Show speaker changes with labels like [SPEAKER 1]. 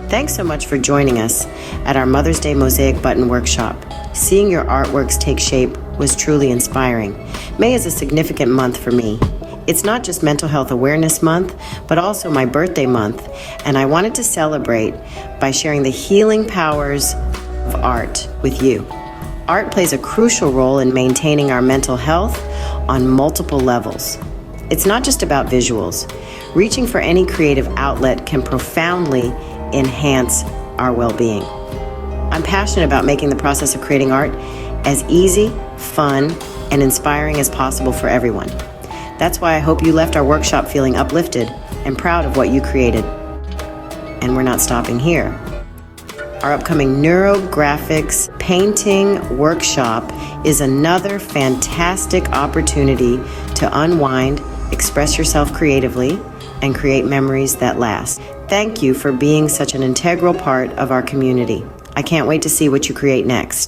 [SPEAKER 1] Thanks so much for joining us at our Mother's Day Mosaic Button Workshop. Seeing your artworks take shape was truly inspiring. May is a significant month for me. It's not just Mental Health Awareness Month, but also my birthday month, and I wanted to celebrate by sharing the healing powers of art with you. Art plays a crucial role in maintaining our mental health on multiple levels. It's not just about visuals. Reaching for any creative outlet can profoundly enhance our well-being. I'm passionate about making the process of creating art as easy, fun, and inspiring as possible for everyone. That's why I hope you left our workshop feeling uplifted and proud of what you created. And we're not stopping here. Our upcoming neurographics painting workshop is another fantastic opportunity to unwind, express yourself creatively, and create memories that last. Thank you for being such an integral part of our community. I can't wait to see what you create next.